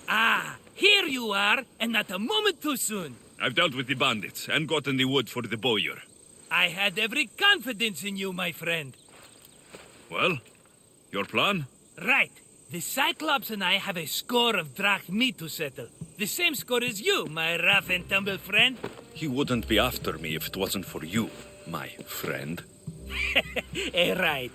Ah, here you are, and not a moment too soon. I've dealt with the bandits and gotten the wood for the bowyer. I had every confidence in you, my friend. Well, your plan? Right. The Cyclops and I have a score of drachmi to settle. The same score as you, my rough and tumble friend. He wouldn't be after me if it wasn't for you, my friend. Right.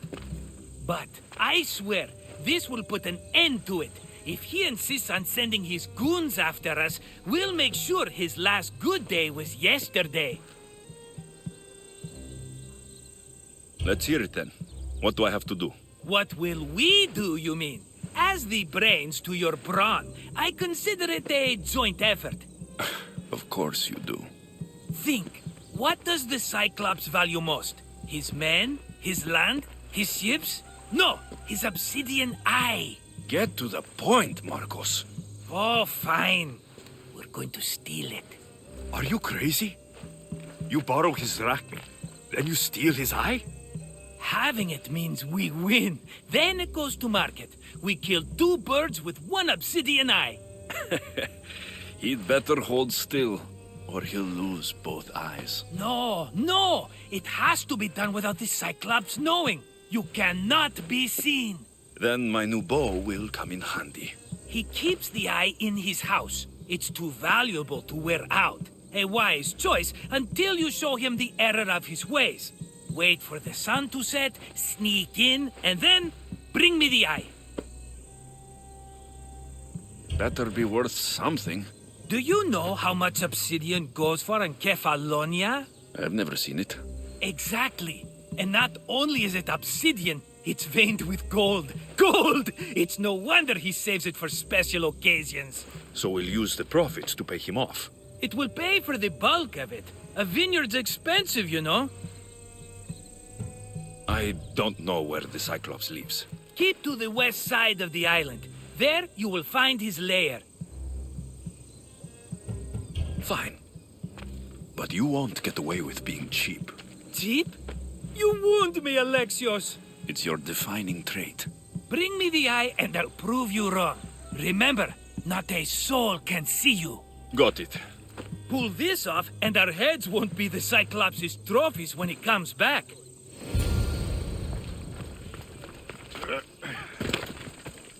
But I swear, this will put an end to it. If he insists on sending his goons after us, we'll make sure his last good day was yesterday. Let's hear it then. What do I have to do? What will we do, you mean? As the brains to your brawn, I consider it a joint effort. Of course you do. Think, what does the Cyclops value most? His men? His land? His ships? No, his obsidian eye. Get to the point, Markos. Oh, fine. We're going to steal it. Are you crazy? You borrow his drachmi, then you steal his eye? Having it means we win. Then it goes to market. We kill 2 birds with 1 obsidian eye. He'd better hold still, or he'll lose both eyes. No. It has to be done without the Cyclops knowing. You cannot be seen. Then my new bow will come in handy. He keeps the eye in his house. It's too valuable to wear out. A wise choice until you show him the error of his ways. Wait for the sun to set, sneak in, and then bring me the eye. Better be worth something. Do you know how much obsidian goes for in Kefalonia? I've never seen it. Exactly. And not only is it obsidian, it's veined with gold. Gold! It's no wonder he saves it for special occasions. So we'll use the profits to pay him off. It will pay for the bulk of it. A vineyard's expensive, you know. I don't know where the Cyclops lives. Keep to the west side of the island. There you will find his lair. Fine. But you won't get away with being cheap. Cheap? You wound me, Alexios. It's your defining trait. Bring me the eye and I'll prove you wrong. Remember, not a soul can see you. Got it. Pull this off and our heads won't be the Cyclops' trophies when he comes back.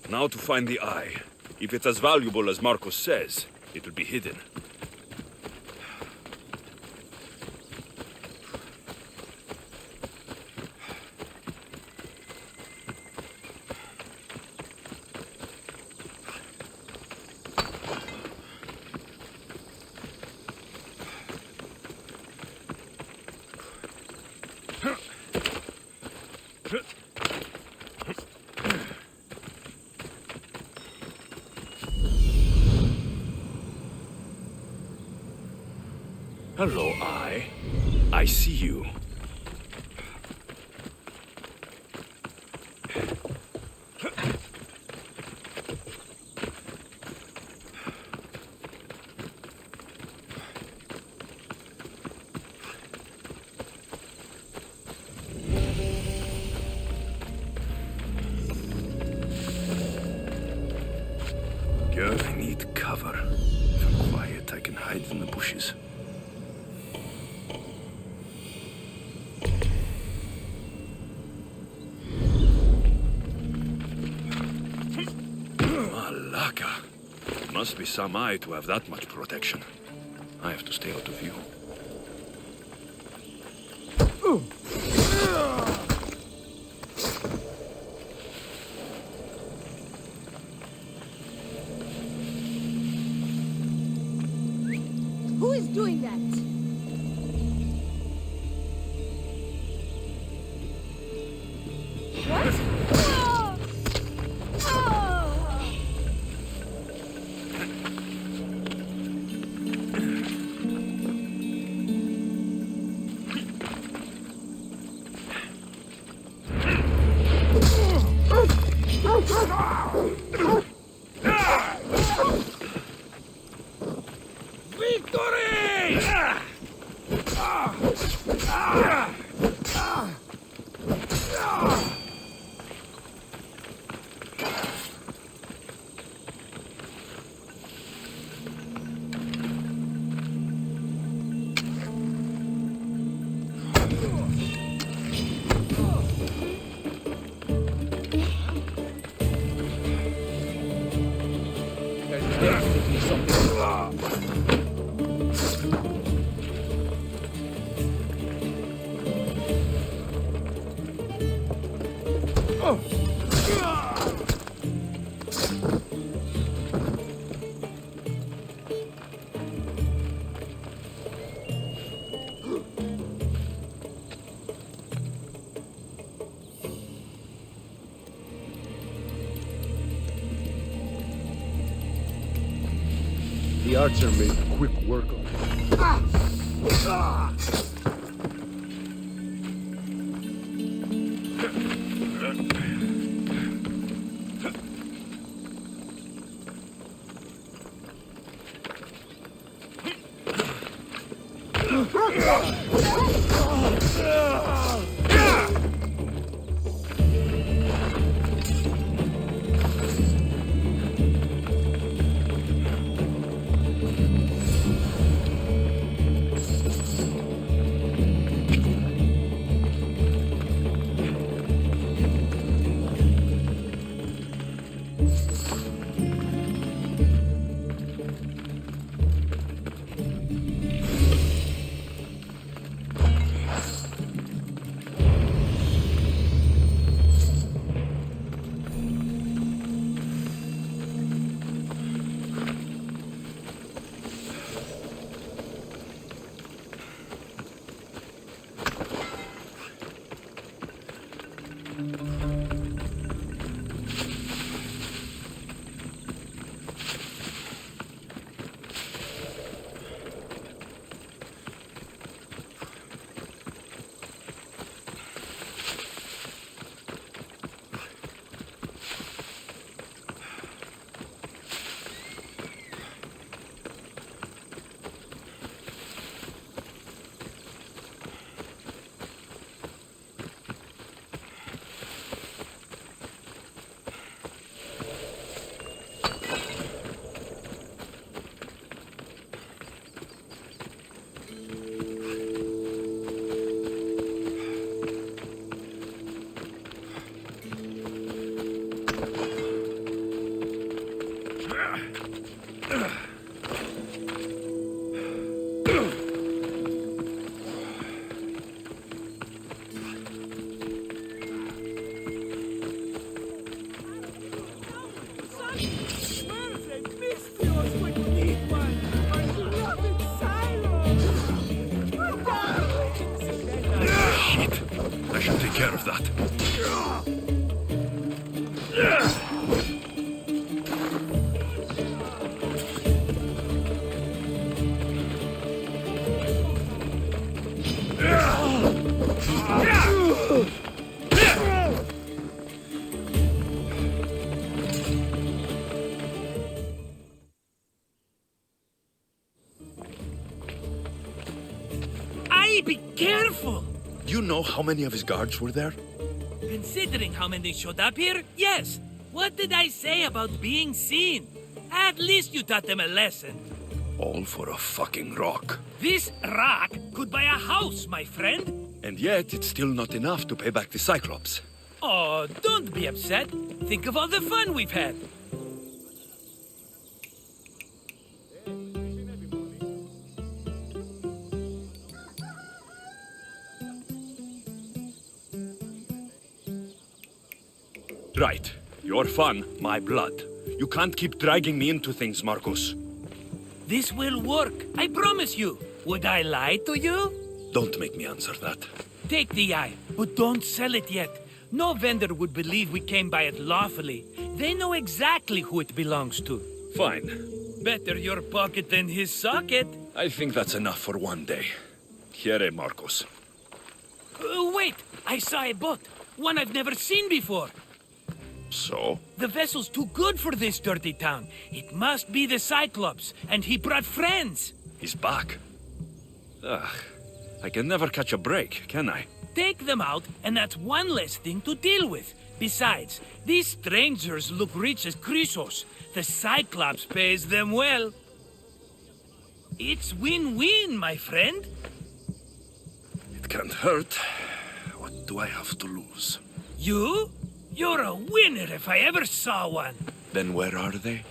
Now to find the eye. If it's as valuable as Markos says, it will be hidden. Hello, Eye. I see you. Good. I need cover. If I'm quiet, I can hide in the bushes. Malaka. Must be some eye to have that much protection. I have to stay out of view. Who is doing that? What? Ah! Ah! Victory! The archer made quick work of it. I shall take care of that. Be careful! You know how many of his guards were there? Considering how many showed up here, yes. What did I say about being seen? At least you taught them a lesson. All for a fucking rock. This rock could buy a house, my friend. And yet, it's still not enough to pay back the Cyclops. Oh, don't be upset. Think of all the fun we've had. Right. Your fun, my blood. You can't keep dragging me into things, Markos. This will work, I promise you. Would I lie to you? Don't make me answer that. Take the eye, but don't sell it yet. No vendor would believe we came by it lawfully. They know exactly who it belongs to. Fine. Better your pocket than his socket. I think that's enough for one day. Here, Markos. Wait, I saw a boat. One I've never seen before. So? The vessel's too good for this dirty town. It must be the Cyclops, and he brought friends. He's back. Ugh. I can never catch a break, can I? Take them out, and that's one less thing to deal with. Besides, these strangers look rich as Chrysos. The Cyclops pays them well. It's win-win, my friend. It can't hurt. What do I have to lose? You? You're a winner if I ever saw one. Then where are they?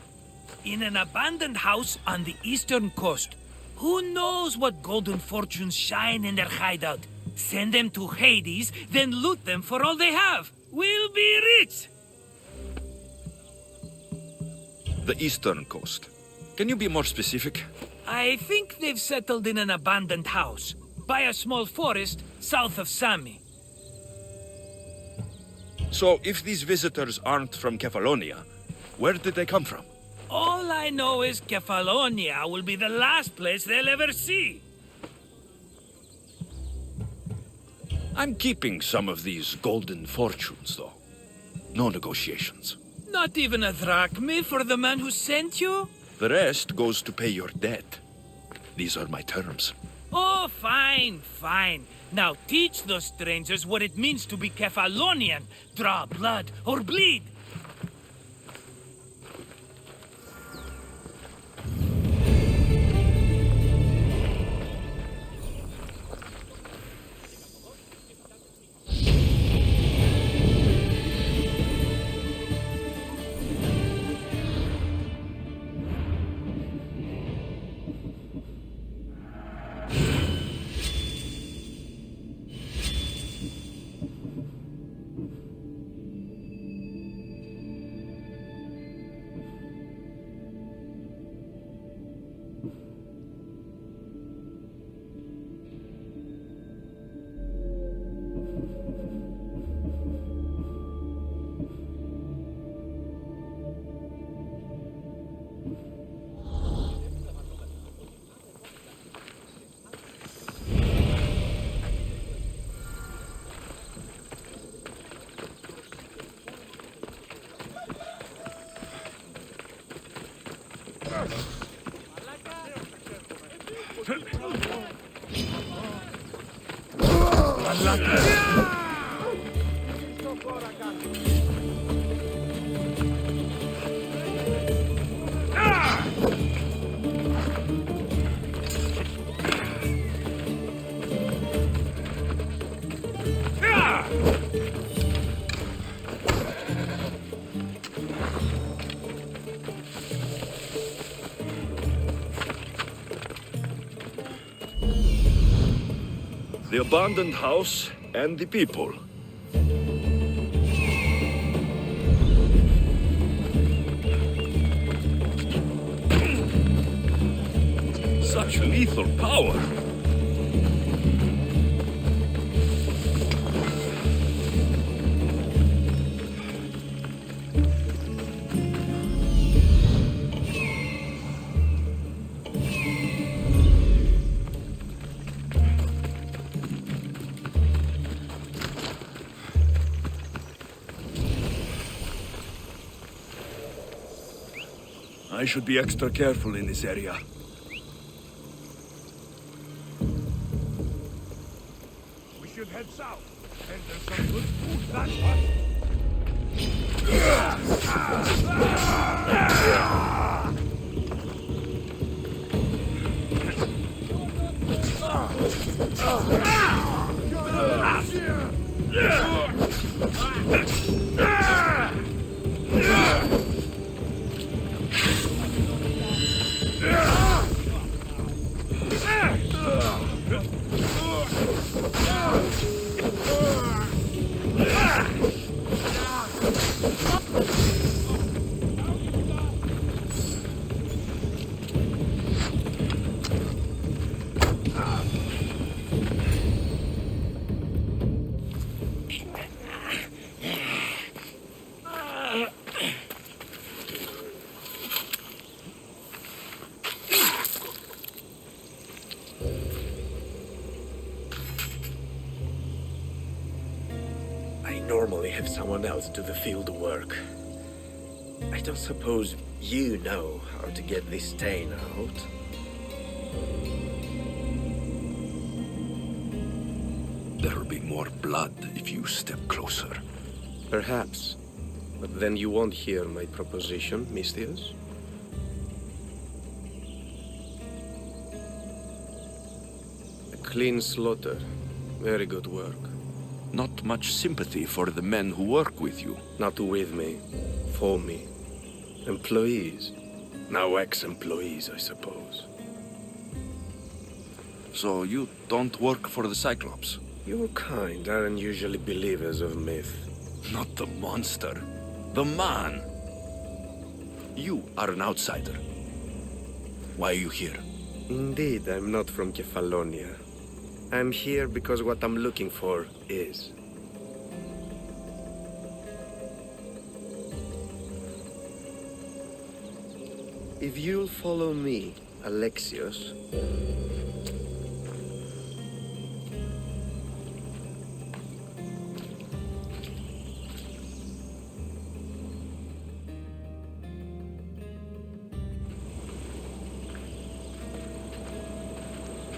In an abandoned house on the eastern coast. Who knows what golden fortunes shine in their hideout? Send them to Hades, then loot them for all they have. We'll be rich! The eastern coast. Can you be more specific? I think they've settled in an abandoned house, by a small forest south of Sami. So, if these visitors aren't from Kefalonia, where did they come from? All I know is Kefalonia will be the last place they'll ever see. I'm keeping some of these golden fortunes, though. No negotiations. Not even a drachme for the man who sent you? The rest goes to pay your debt. These are my terms. Oh, fine, fine. Now teach those strangers what it means to be Kefalonian. Draw blood or bleed. The abandoned house and the people. Such lethal power. I should be extra careful in this area. We should head south. And there's some good food that way. I normally have someone else do the field work. I don't suppose you know how to get this stain out. There'll be more blood if you step closer. Perhaps. But then you won't hear my proposition, Mistius. A clean slaughter. Very good work. Not much sympathy for the men who work with you. Not with me. For me. Employees. Now ex-employees, I suppose. So you don't work for the Cyclops? Your kind aren't usually believers of myth. Not the monster. The man. You are an outsider. Why are you here? Indeed, I'm not from Kefalonia. I'm here because what I'm looking for is. If you'll follow me, Alexios.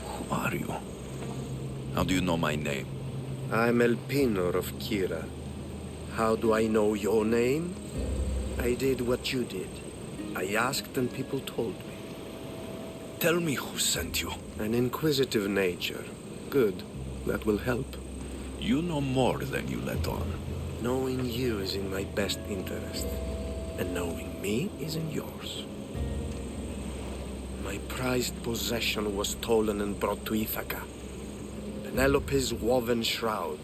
Who are you? How do you know my name? I'm Elpinor of Kira. How do I know your name? I did what you did. I asked and people told me. Tell me who sent you. An inquisitive nature. Good. That will help. You know more than you let on. Knowing you is in my best interest. And knowing me is in yours. My prized possession was stolen and brought to Ithaca. Penelope's woven shroud.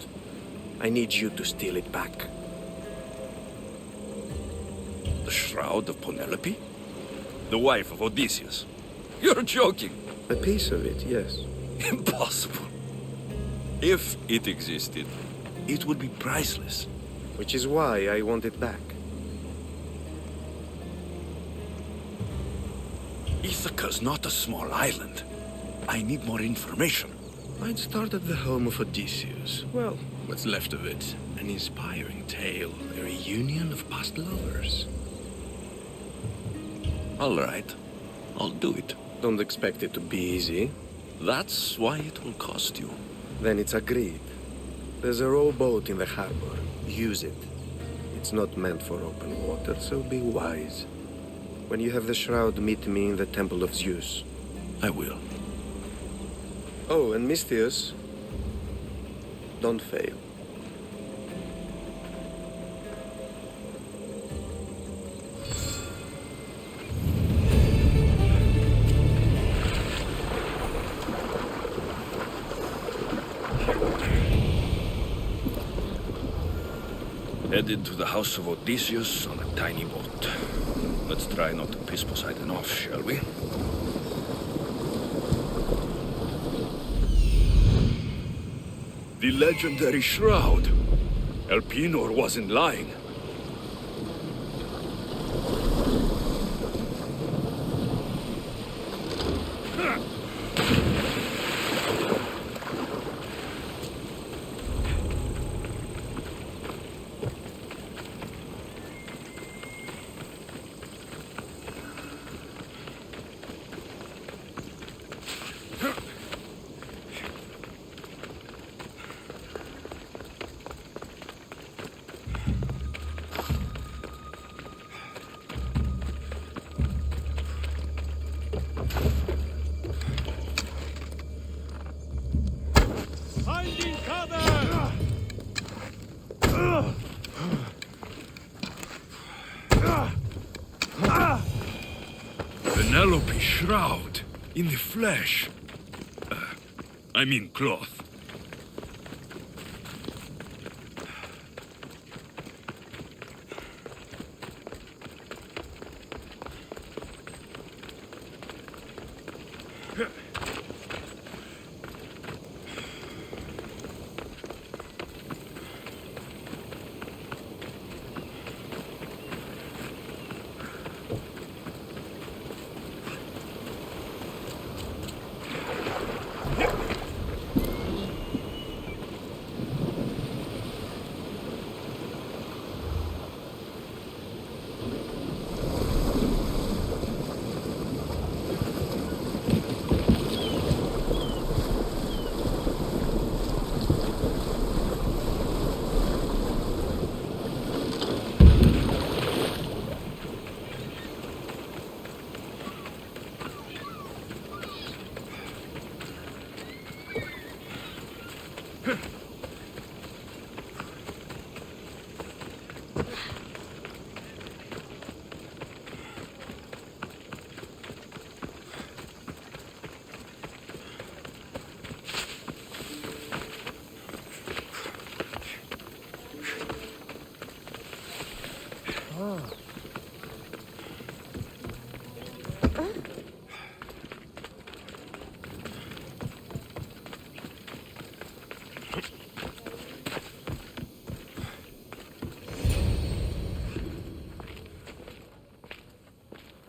I need you to steal it back. The shroud of Penelope? The wife of Odysseus? You're joking. A piece of it, yes. Impossible. If it existed, it would be priceless. Which is why I want it back. Ithaca's not a small island. I need more information. I'd start at the home of Odysseus. Well, what's left of it. An inspiring tale, a reunion of past lovers. All right. I'll do it. Don't expect it to be easy. That's why it will cost you. Then it's agreed. There's a rowboat in the harbor. Use it. It's not meant for open water, so be wise. When you have the shroud, meet me in the Temple of Zeus. I will. Oh, and Misthios, don't fail. Headed to the house of Odysseus on a tiny boat. Let's try not to piss Poseidon off, shall we? The legendary shroud. Elpinor wasn't lying. Finding cover! Penelope's shroud. In the flesh. I mean cloth.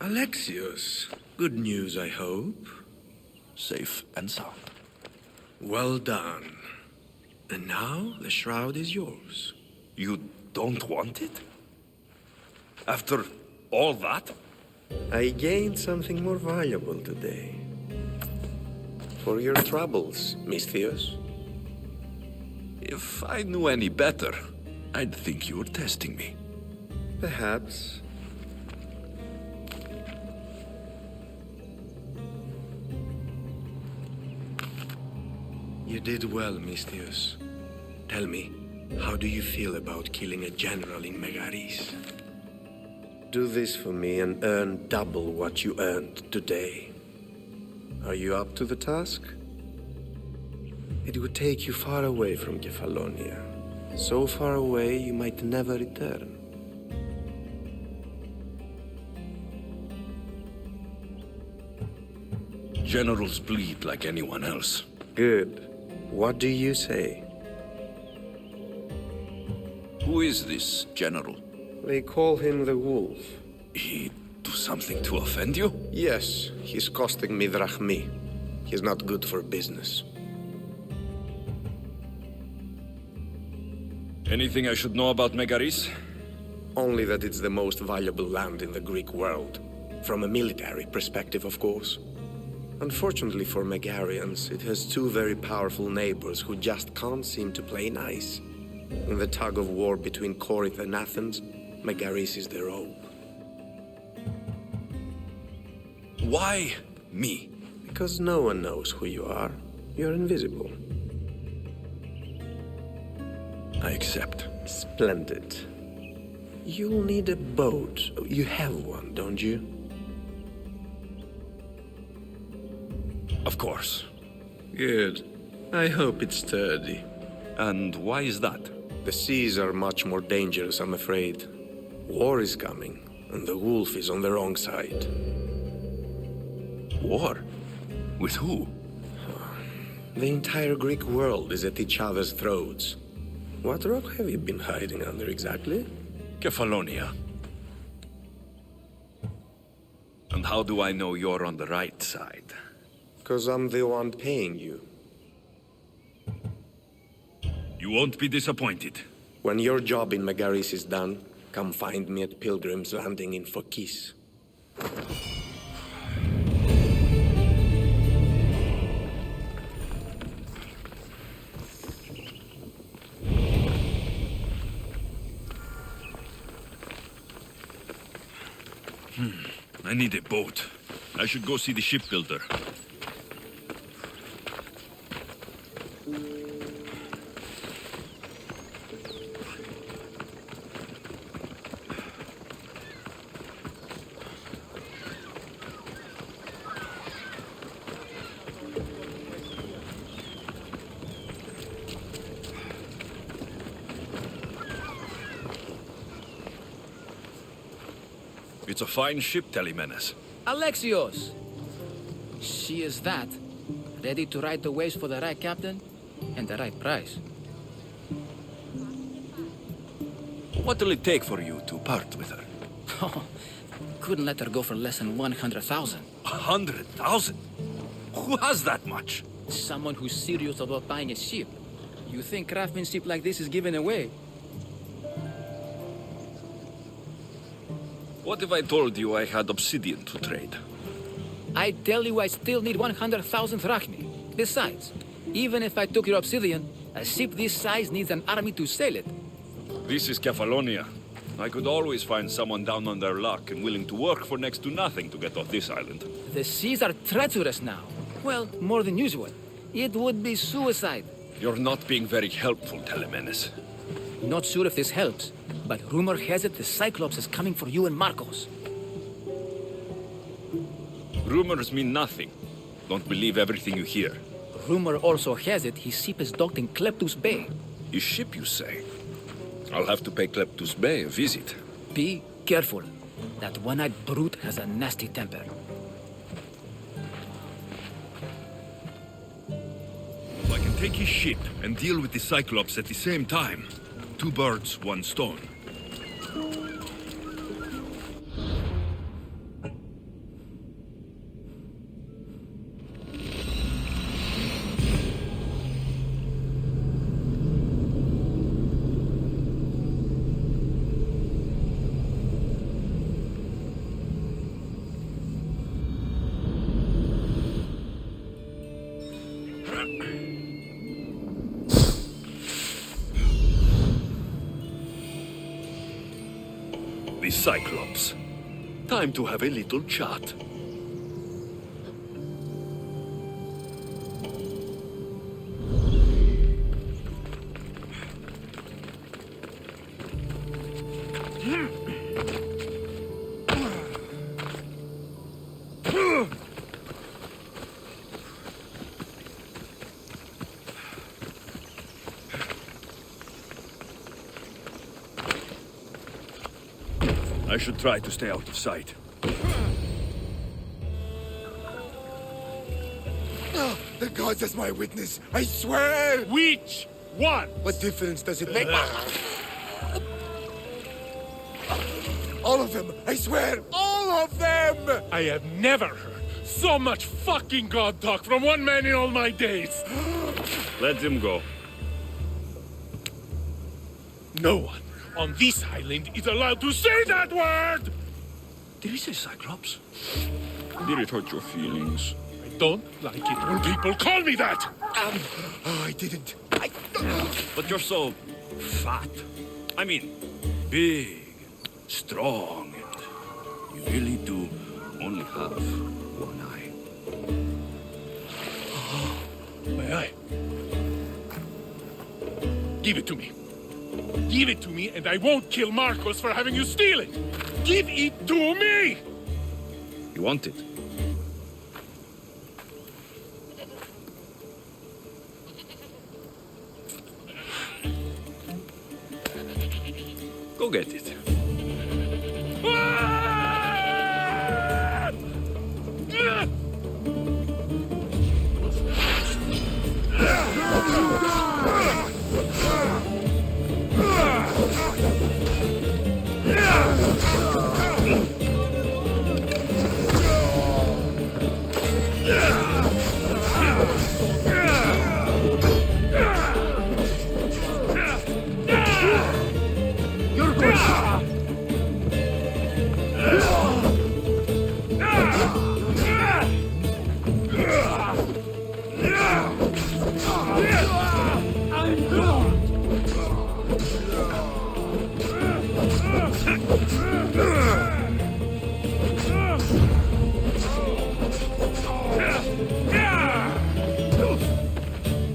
Alexios, good news, I hope. Safe and sound. Well done. And now the shroud is yours. You don't want it? After all that? I gained something more valuable today. For your troubles, Misthios. If I knew any better, I'd think you were testing me. Perhaps. You did well, Misthios. Tell me, how do you feel about killing a general in Megaris? Do this for me and earn double what you earned today. Are you up to the task? It would take you far away from Kefalonia. So far away you might never return. Generals bleed like anyone else. Good. What do you say? Who is this general? They call him the Wolf. He do something to offend you? Yes, he's costing me drachmi. He's not good for business. Anything I should know about Megaris? Only that it's the most valuable land in the Greek world. From a military perspective, of course. Unfortunately for Megarians, it has two very powerful neighbors who just can't seem to play nice. In the tug of war between Corinth and Athens, Megaris is their own. Why me? Because no one knows who you are. You're invisible. I accept. Splendid. You'll need a boat. You have one, don't you? Of course. Good. I hope it's sturdy. And why is that? The seas are much more dangerous, I'm afraid. War is coming, and the wolf is on the wrong side. War? With who? The entire Greek world is at each other's throats. What rock have you been hiding under exactly? Kefalonia. And how do I know you're on the right side? 'Cause I'm the one paying you. You won't be disappointed. When your job in Megaris is done, come find me at Pilgrim's Landing in Phokis. I need a boat. I should go see the shipbuilder. It's a fine ship, Telemenes. Alexios! She is that. Ready to ride the waves for the right captain and the right price. What will it take for you to part with her? Oh, couldn't let her go for less than 100,000. 100,000? Who has that much? Someone who's serious about buying a ship. You think craftsmanship like this is given away? What if I told you I had obsidian to trade? I tell you I still need 100,000 drachmi. Besides, even if I took your obsidian, a ship this size needs an army to sail it. This is Kefalonia. I could always find someone down on their luck and willing to work for next to nothing to get off this island. The seas are treacherous now. Well, more than usual. It would be suicide. You're not being very helpful, Telemenes. Not sure if this helps, but rumor has it the Cyclops is coming for you and Markos. Rumors mean nothing. Don't believe everything you hear. Rumor also has it his ship is docked in Kleptus Bay. His ship, you say? I'll have to pay Kleptus Bay a visit. Be careful. That one-eyed brute has a nasty temper. I can take his ship and deal with the Cyclops at the same time. 2 birds, 1 stone. be Cyclops. Time to have a little chat. I should try to stay out of sight. The gods as my witness, I swear! Which one? What difference does it make? All of them, I swear, all of them! I have never heard so much fucking god talk from one man in all my days. Let him go. No one on this island is allowed to say that word! Did he say Cyclops? Did it hurt your feelings? I don't like it when people call me that! Oh, I didn't. But you're so fat. I mean, big, strong, and you really do only have one eye. My eye. Give it to me. Give it to me, and I won't kill Markos for having you steal it! Give it to me! You want it? Go get it.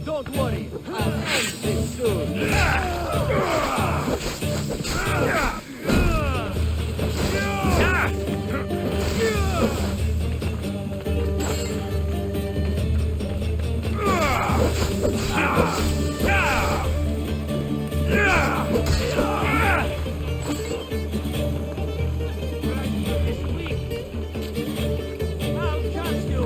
Don't worry, I'll end this soon. I'll catch you.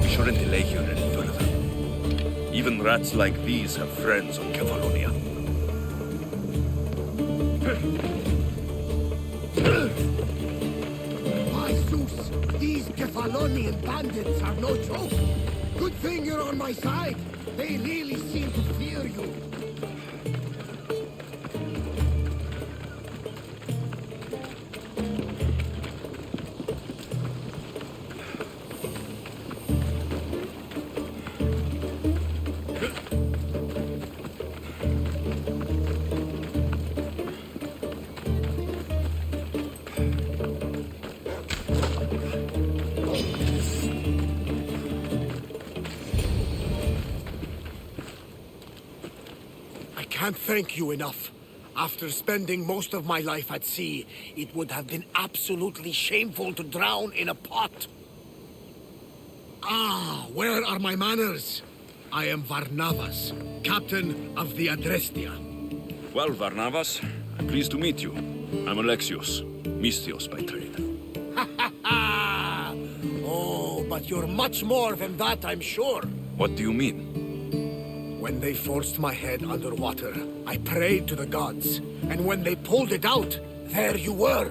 We shouldn't delay here any further. Even rats like these have friends on Kefalonia. My Zeus, these Kefalonian bandits are no joke. Good thing you're on my side. They really seem to fear you. I can't thank you enough. After spending most of my life at sea, it would have been absolutely shameful to drown in a pot. Ah, where are my manners? I am Varnavas, captain of the Adrestia. Well, Varnavas, I'm pleased to meet you. I'm Alexios, Mystios by trade. Oh, but you're much more than that, I'm sure. What do you mean? When they forced my head underwater, I prayed to the gods. And when they pulled it out, there you were.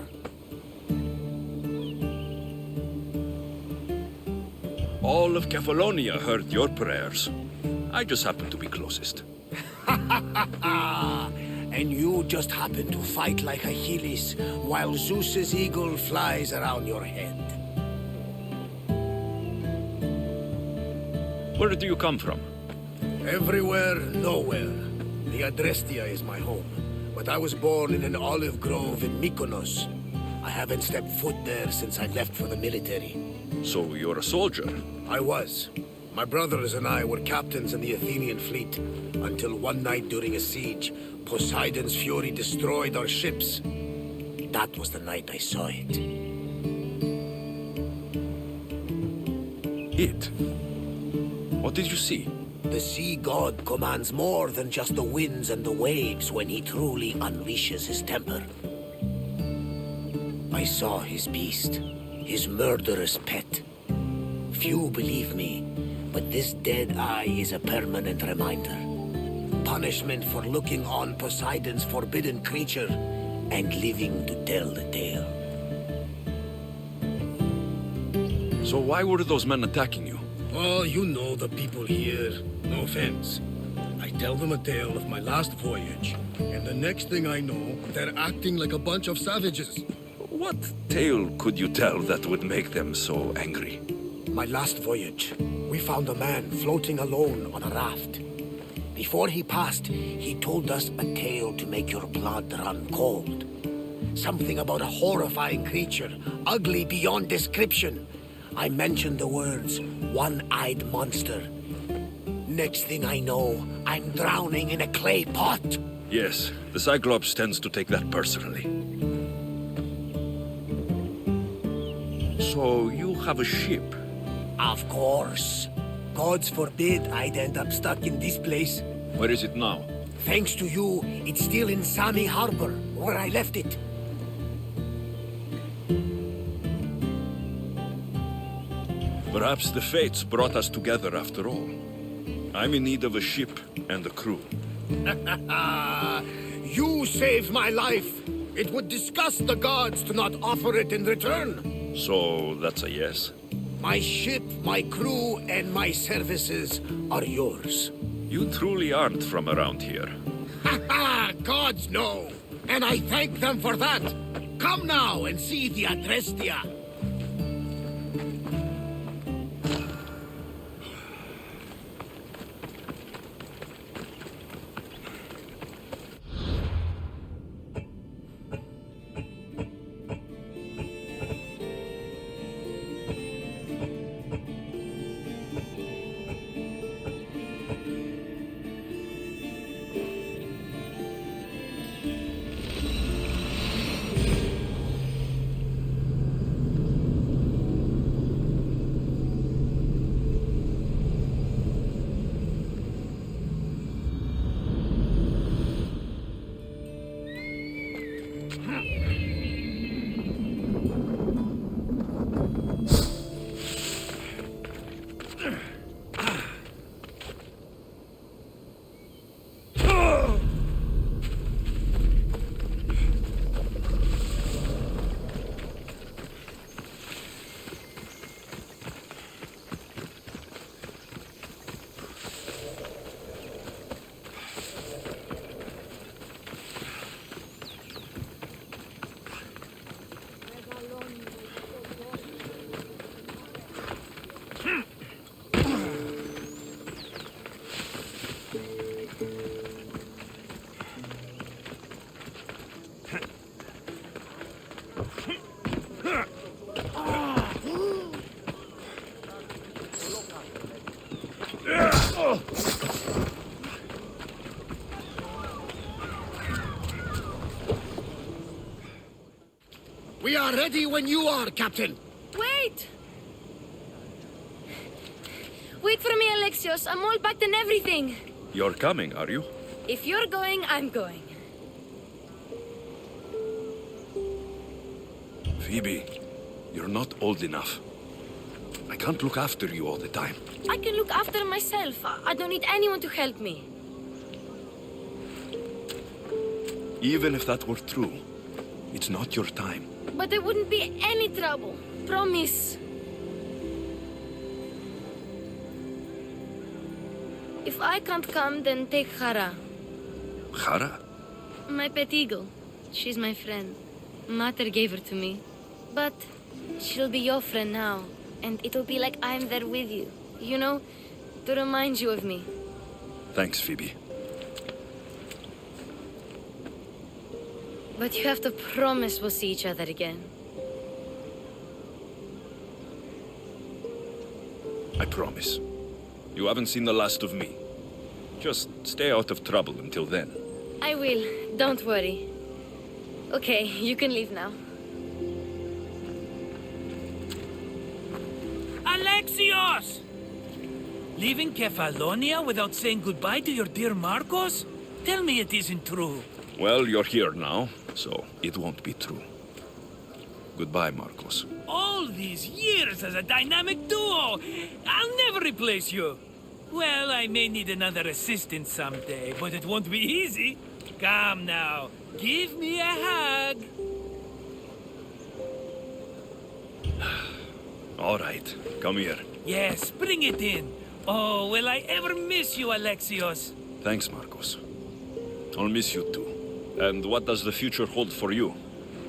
All of Kefalonia heard your prayers. I just happened to be closest. and you just happen to fight like Achilles while Zeus's eagle flies around your head. Where do you come from? Everywhere, nowhere. The Adrestia is my home, but I was born in an olive grove in Mykonos. I haven't stepped foot there since I left for the military. So you're a soldier? I was. My brothers and I were captains in the Athenian fleet, until one night during a siege, Poseidon's fury destroyed our ships. That was the night I saw it. It? What did you see? The sea god commands more than just the winds and the waves when he truly unleashes his temper. I saw his beast, his murderous pet. Few believe me, but this dead eye is a permanent reminder. Punishment for looking on Poseidon's forbidden creature and living to tell the tale. So why were those men attacking you? Oh, you know the people here. No offense. I tell them a tale of my last voyage, and the next thing I know, they're acting like a bunch of savages. What tale could you tell that would make them so angry? My last voyage, we found a man floating alone on a raft. Before he passed, he told us a tale to make your blood run cold. Something about a horrifying creature, ugly beyond description. I mentioned the words, one-eyed monster. Next thing I know, I'm drowning in a clay pot. Yes, the Cyclops tends to take that personally. So you have a ship? Of course. Gods forbid I'd end up stuck in this place. Where is it now? Thanks to you, it's still in Sami Harbor, where I left it. Perhaps the fates brought us together after all. I'm in need of a ship and a crew. You saved my life. It would disgust the gods to not offer it in return. So that's a yes? My ship, my crew, and my services are yours. You truly aren't from around here. Ha ha! Gods know! And I thank them for that! Come now and see the Adrestia! We are ready when you are, Captain. Wait! Wait for me, Alexios. I'm all packed and everything. You're coming, are you? If you're going, I'm going. Phoebe, you're not old enough. I can't look after you all the time. I can look after myself. I don't need anyone to help me. Even if that were true, it's not your time. But there wouldn't be any trouble. Promise. If I can't come, then take Hara. Hara? My pet eagle. She's my friend. Mater gave her to me. But she'll be your friend now. And it'll be like I'm there with you. You know, to remind you of me. Thanks, Phoebe. But you have to promise we'll see each other again. I promise. You haven't seen the last of me. Just stay out of trouble until then. I will. Don't worry. Okay, you can leave now. Alexios! Leaving Kefalonia without saying goodbye to your dear Markos? Tell me it isn't true. Well, you're here now, so it won't be true. Goodbye, Markos. All these years as a dynamic duo! I'll never replace you! Well, I may need another assistant someday, but it won't be easy. Come now, give me a hug! All right, come here. Yes, bring it in. Oh, will I ever miss you, Alexios? Thanks, Markos. I'll miss you too. And what does the future hold for you?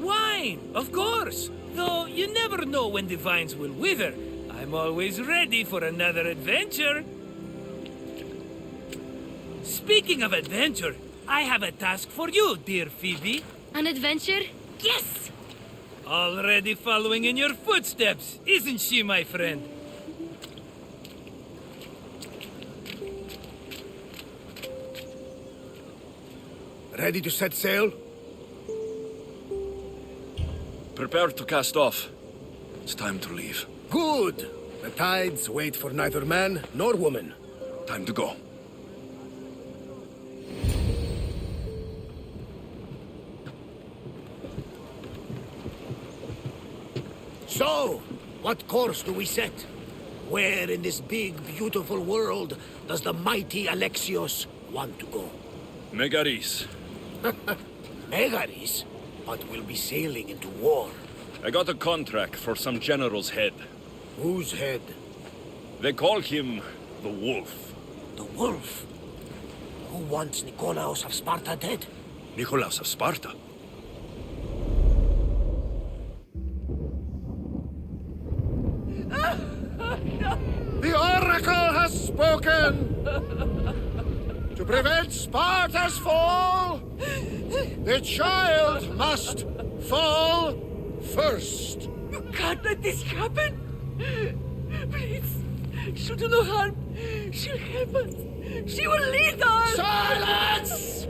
Wine, of course. Though you never know when the vines will wither. I'm always ready for another adventure. Speaking of adventure, I have a task for you, dear Phoebe. An adventure? Yes! Already following in your footsteps, isn't she, my friend? Ready to set sail? Prepare to cast off. It's time to leave. Good! The tides wait for neither man nor woman. Time to go. So, what course do we set? Where in this big, beautiful world does the mighty Alexios want to go? Megaris. Megaris? But we'll be sailing into war. I got a contract for some general's head. Whose head? They call him the Wolf. The wolf? Who wants Nikolaos of Sparta dead? Nikolaos of Sparta? The Oracle has spoken! To prevent Sparta's fall, the child must fall first. You can't let this happen! Please, she'll do no harm. She'll help us. She will lead us! Silence!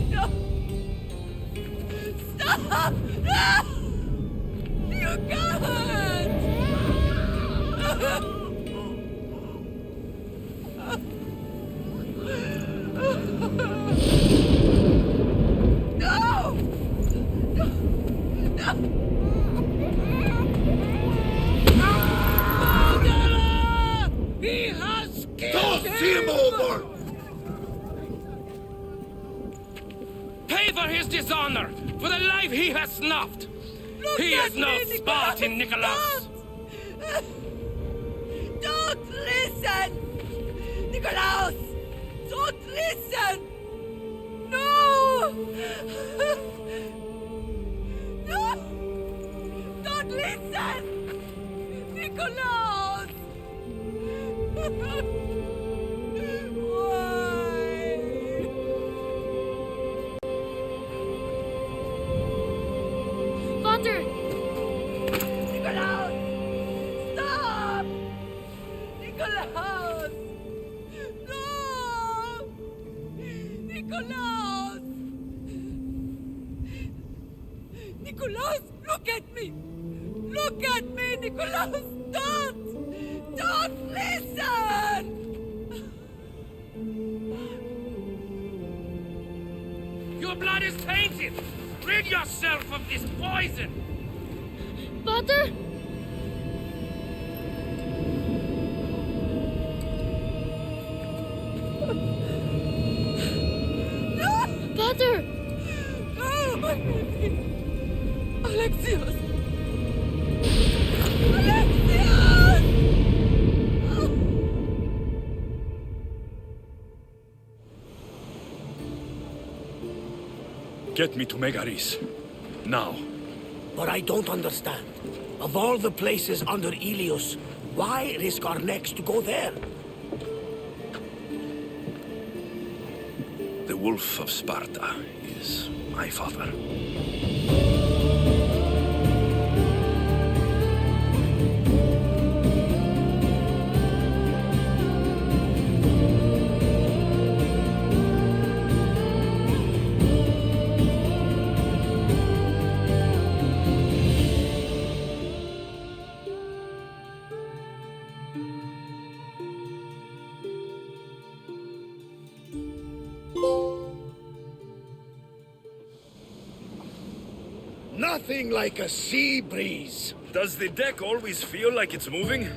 No! Stop! No! You can't! No! No! Murderer! He has killed him! over! Pay for his dishonor, for the life he has snuffed. He is no Spartan, Nikolaos. Don't listen! Nikolaos! Don't listen! No! No! Don't listen! Nikolaos! Why? Father! Nikolaos! Stop! Nikolaos! No! Nikolaos! Nikolaos, look at me! Look at me, Nikolaos! Don't! Don't listen! Your blood is tainted. Rid yourself of this poison. Father? Father! Oh, my baby! Get me to Megaris. Now. But I don't understand. Of all the places under Ilios, why risk our necks to go there? The Wolf of Sparta is my father. Nothing like a sea breeze. Does the deck always feel like it's moving?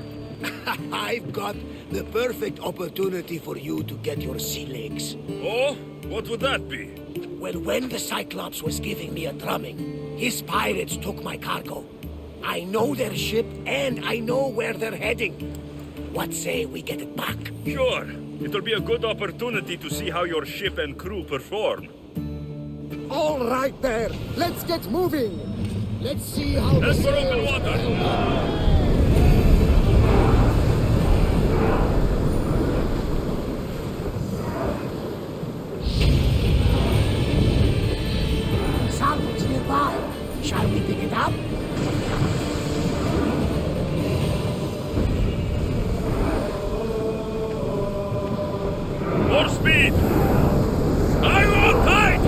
I've got the perfect opportunity for you to get your sea legs. Oh? What would that be? Well, when the Cyclops was giving me a drumming, his pirates took my cargo. I know their ship, and I know where they're heading. What say we get it back? Sure. It'll be a good opportunity to see how your ship and crew perform. All right there. Let's get moving. Let's see how Head the for open sails water. hold up. Salvage nearby. Shall we pick it up? More speed! I want tight!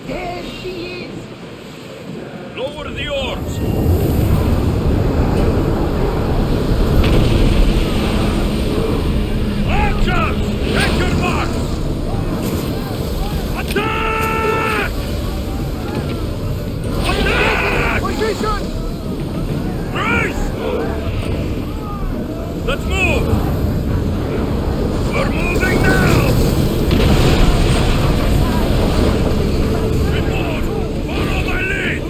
There she is! Lower the oars! Archers! Take your marks! Attack! Attack! Position! Brace! Let's move! We're moving now! Inboard! Follow my lead!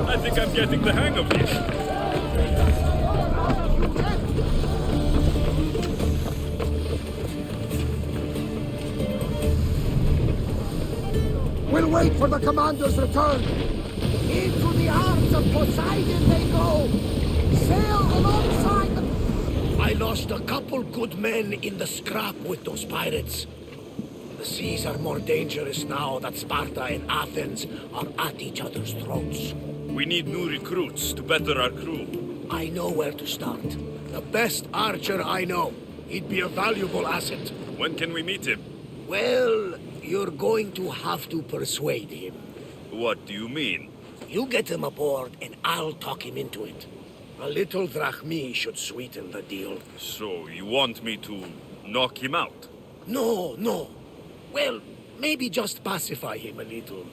I think I'm getting the hang of this. We'll wait for the commander's return. Into the arms of Poseidon they go! Sail alongside them! I lost a couple good men in the scrap with those pirates. The seas are more dangerous now that Sparta and Athens are at each other's throats. We need new recruits to better our crew. I know where to start. The best archer I know. He'd be a valuable asset. When can we meet him? Well, you're going to have to persuade him. What do you mean? You get him aboard and I'll talk him into it. A little drachmi should sweeten the deal. So you want me to knock him out? No, no. Well, maybe just pacify him a little.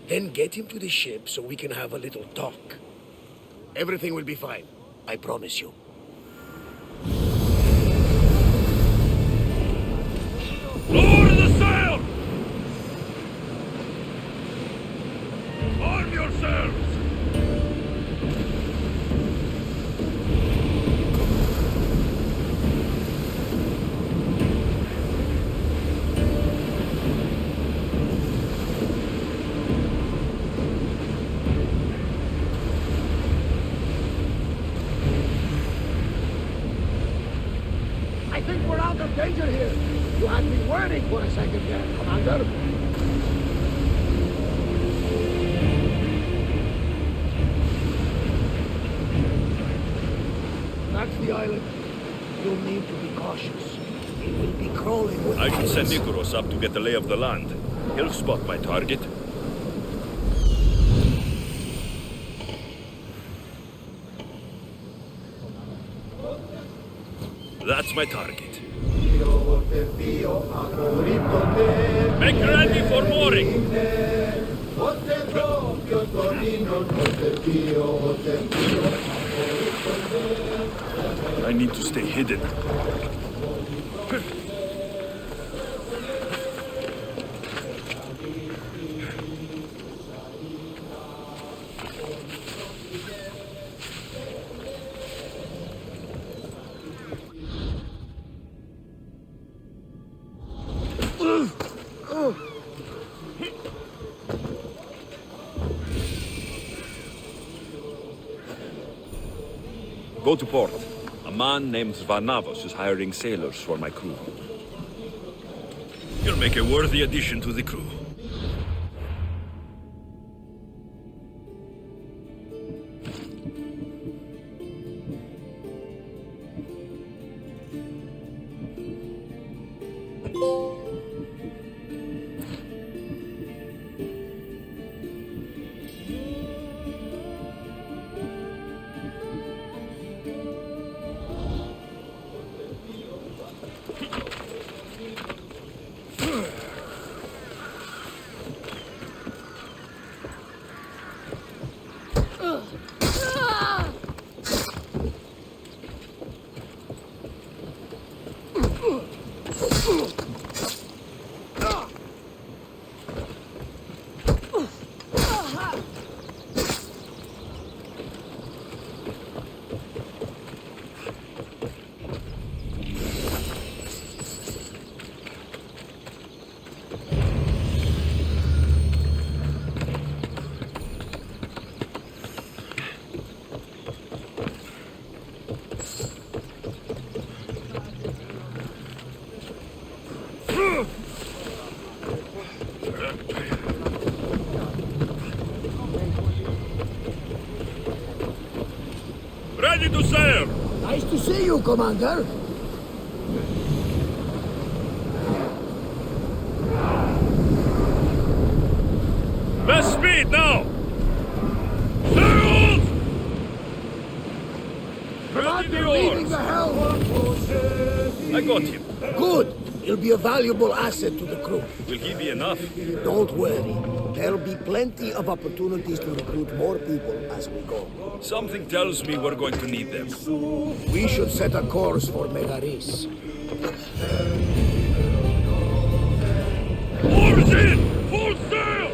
Then get him to the ship so we can have a little talk. Everything will be fine. I promise you. Lower the sail! Arm yourselves! I think we're out of danger here. You had me worried for a second there, Commander. That's the island. You'll need to be cautious. It will be crawling with I should send pirates. Markos up to get the lay of the land. He'll spot my target. That's my target. Make ready for mooring! I need to stay hidden. Go to port. A man named Varnavos is hiring sailors for my crew. You'll make a worthy addition to the crew. Ready to sail! Nice to see you, Commander. Best speed now! Sails! Commander leading the helm. I got him. Good. He'll be a valuable asset to the crew. Will he be enough? Don't worry. There'll be plenty of opportunities to recruit more people as we go. Something tells me we're going to need them. We should set a course for Megaris. Oars in! Full sail!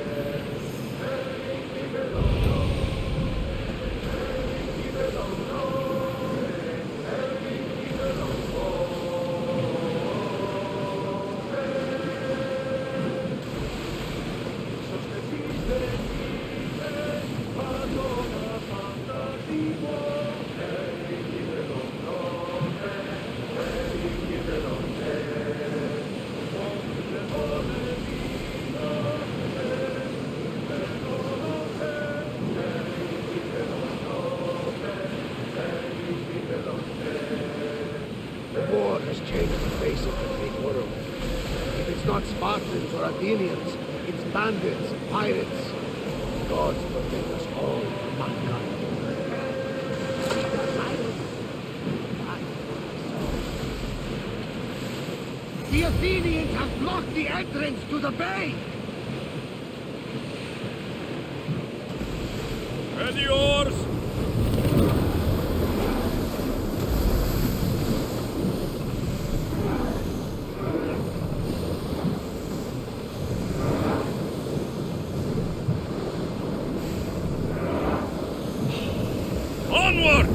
War has changed the face of the great world. If it's not Spartans or Athenians, it's bandits, pirates. Gods protect us all from mankind. The Athenians have blocked the entrance to the bay! Ready oars! Onward!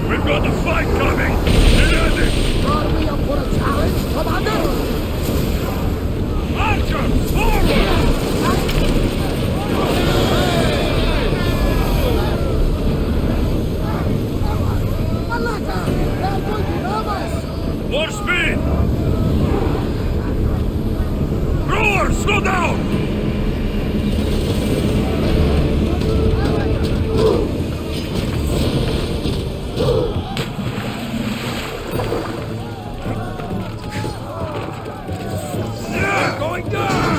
We've got a fight coming! Get ready! Are we up for a challenge, Commander? Archers, forward! More speed! Roar! Slow down! Going down!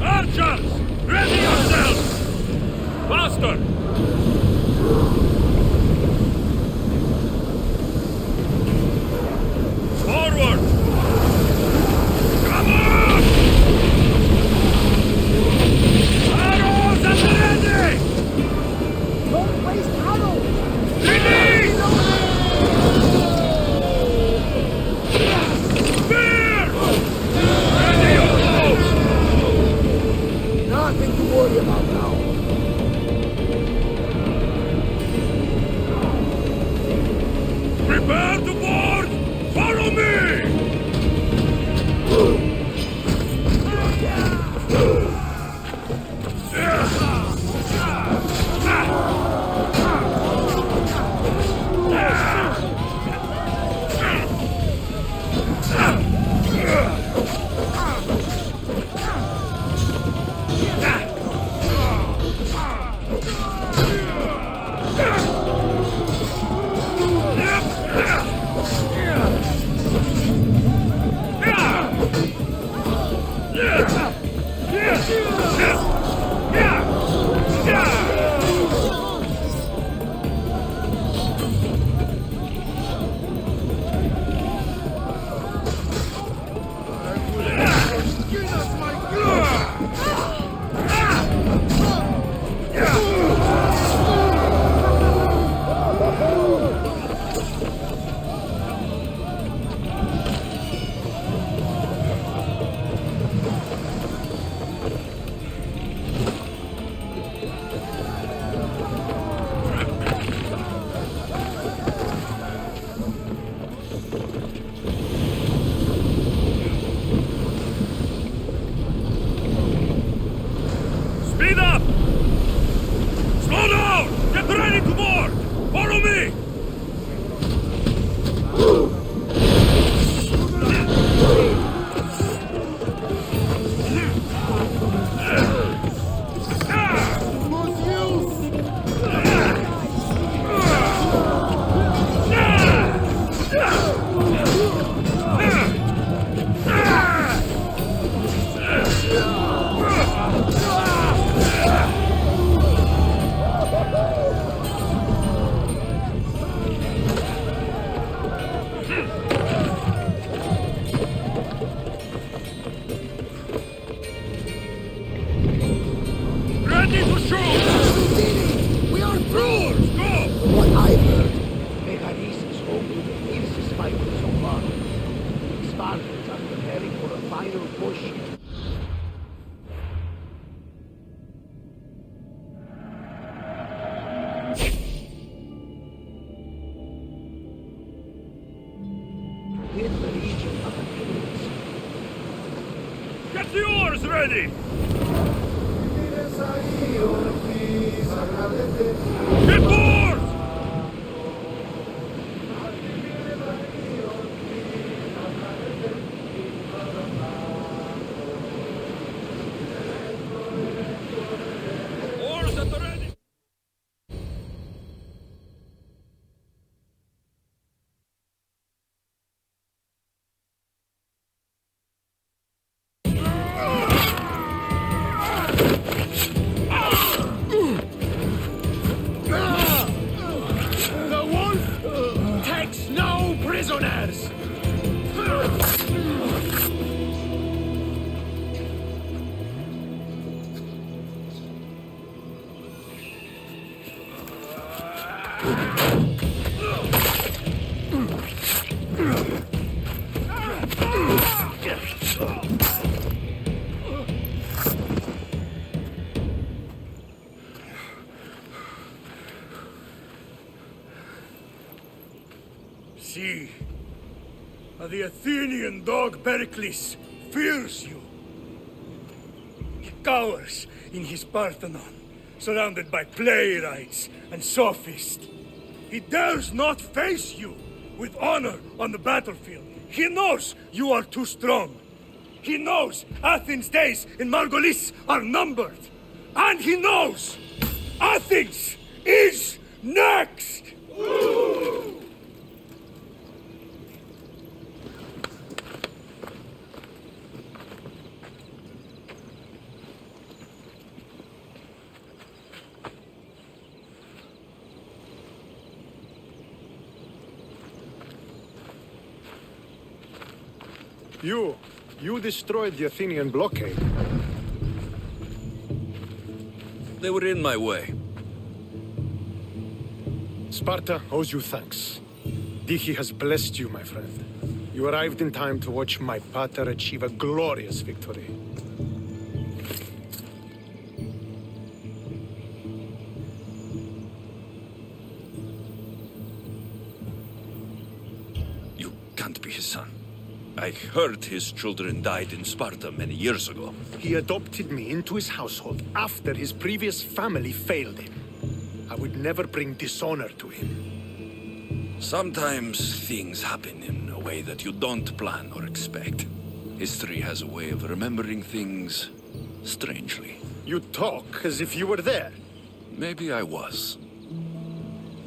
Archers! Ready yourselves! Faster! Forward! Come on! Arrows at the ready! Don't waste arrows! Release! Spear! Ready your bows! Nothing to worry about now. Prepare to board! Follow me! Speed up! Slow down! Get ready to board! Follow me! Ready to shoot! We are through! Go! What I've heard, Megaris is home to the fiercest fighters so far. The Spartans are preparing for a final push. In the region of Achilles. Get the oars ready! Get board! Oars at the ready! the Athenian dog Pericles fears you. He cowers in his Parthenon, surrounded by playwrights and sophists. He dares not face you with honor on the battlefield. He knows you are too strong. He knows Athens' days in Margolis are numbered. And he knows Athens is next! You destroyed the Athenian blockade. They were in my way. Sparta owes you thanks. Dichi has blessed you, my friend. You arrived in time to watch my pater achieve a glorious victory. You can't be his son. I heard his children died in Sparta many years ago. He adopted me into his household after his previous family failed him. I would never bring dishonor to him. Sometimes things happen in a way that you don't plan or expect. History has a way of remembering things strangely. You talk as if you were there. Maybe I was.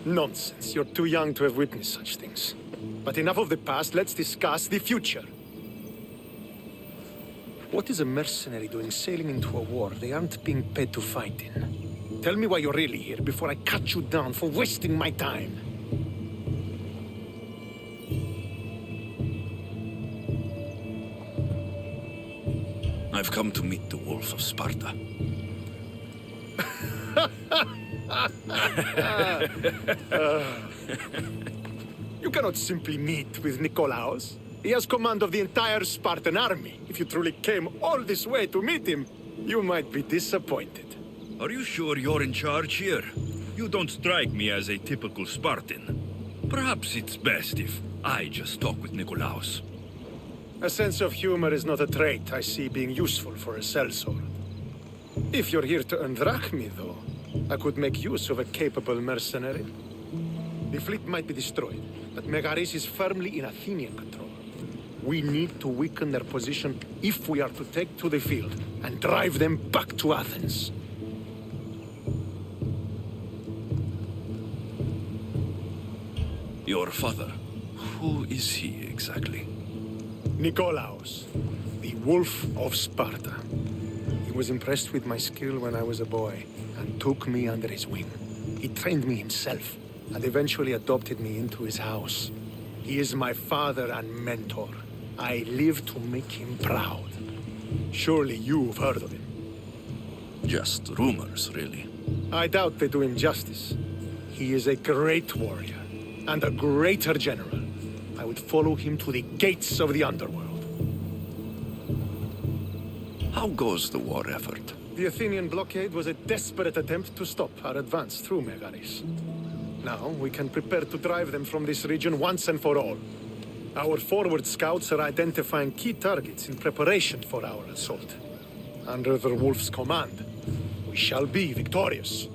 Nonsense. You're too young to have witnessed such things. But enough of the past, let's discuss the future. What is a mercenary doing sailing into a war they aren't being paid to fight in? Tell me why you're really here before I cut you down for wasting my time. I've come to meet the Wolf of Sparta. You cannot simply meet with Nikolaos. He has command of the entire Spartan army. If you truly came all this way to meet him, you might be disappointed. Are you sure you're in charge here? You don't strike me as a typical Spartan. Perhaps it's best if I just talk with Nikolaos. A sense of humor is not a trait I see being useful for a sellsword. If you're here to earn drachmi, though, I could make use of a capable mercenary. The fleet might be destroyed, but Megaris is firmly in Athenian control. We need to weaken their position if we are to take to the field and drive them back to Athens. Your father, who is he exactly? Nikolaos, the Wolf of Sparta. He was impressed with my skill when I was a boy and took me under his wing. He trained me himself and eventually adopted me into his house. He is my father and mentor. I live to make him proud. Surely you've heard of him. Just rumors, really. I doubt they do him justice. He is a great warrior and a greater general. I would follow him to the gates of the underworld. How goes the war effort? The Athenian blockade was a desperate attempt to stop our advance through Megaris. Now we can prepare to drive them from this region once and for all. Our forward scouts are identifying key targets in preparation for our assault. Under the Wolf's command, we shall be victorious.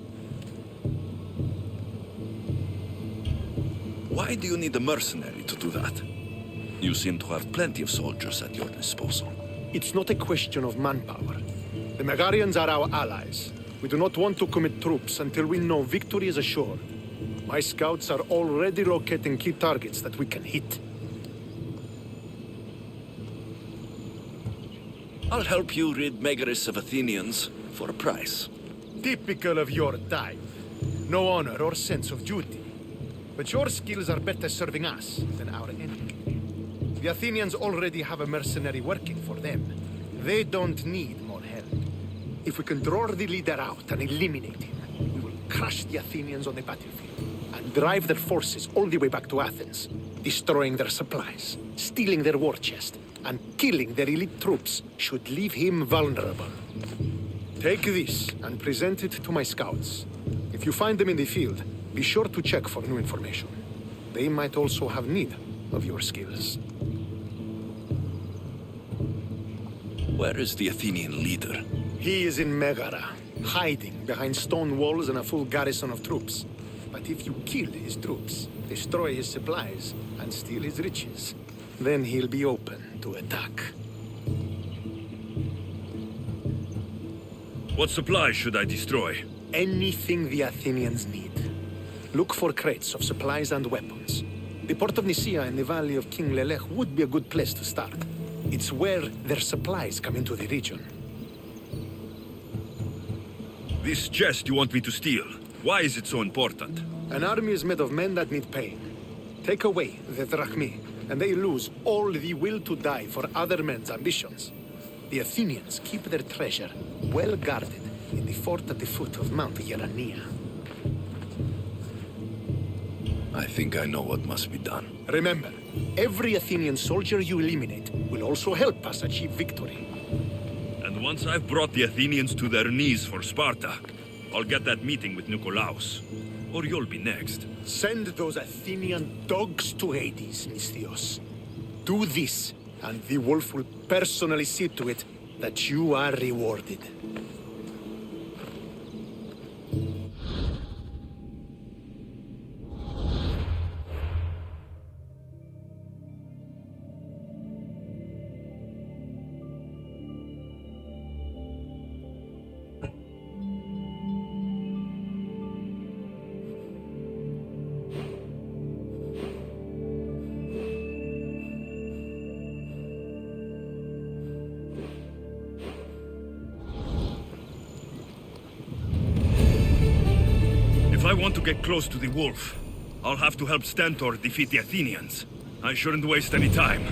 Why do you need a mercenary to do that? You seem to have plenty of soldiers at your disposal. It's not a question of manpower. The Megarians are our allies. We do not want to commit troops until we know victory is assured. My scouts are already locating key targets that we can hit. I'll help you rid Megaris of Athenians for a price. Typical of your type. No honor or sense of duty. But your skills are better serving us than our enemy. The Athenians already have a mercenary working for them. They don't need more help. If we can draw the leader out and eliminate him, we will crush the Athenians on the battlefield and drive their forces all the way back to Athens, destroying their supplies, stealing their war chest, and killing their elite troops should leave him vulnerable. Take this and present it to my scouts. If you find them in the field, be sure to check for new information. They might also have need of your skills. Where is the Athenian leader? He is in Megara, hiding behind stone walls and a full garrison of troops. But if you kill his troops, destroy his supplies, and steal his riches, then he'll be open to attack. What supplies should I destroy? Anything the Athenians need. Look for crates of supplies and weapons. The port of Nicaea in the valley of King Lelech would be a good place to start. It's where their supplies come into the region. This chest you want me to steal, why is it so important? An army is made of men that need pain. Take away the drachmi, and they lose all the will to die for other men's ambitions. The Athenians keep their treasure well guarded in the fort at the foot of Mount Yerania. I think I know what must be done. Remember, every Athenian soldier you eliminate will also help us achieve victory. And once I've brought the Athenians to their knees for Sparta, I'll get that meeting with Nikolaos. Or you'll be next. Send those Athenian dogs to Hades, Misthios. Do this, and the wolf will personally see to it that you are rewarded. If I want to get close to the wolf, I'll have to help Stentor defeat the Athenians. I shouldn't waste any time.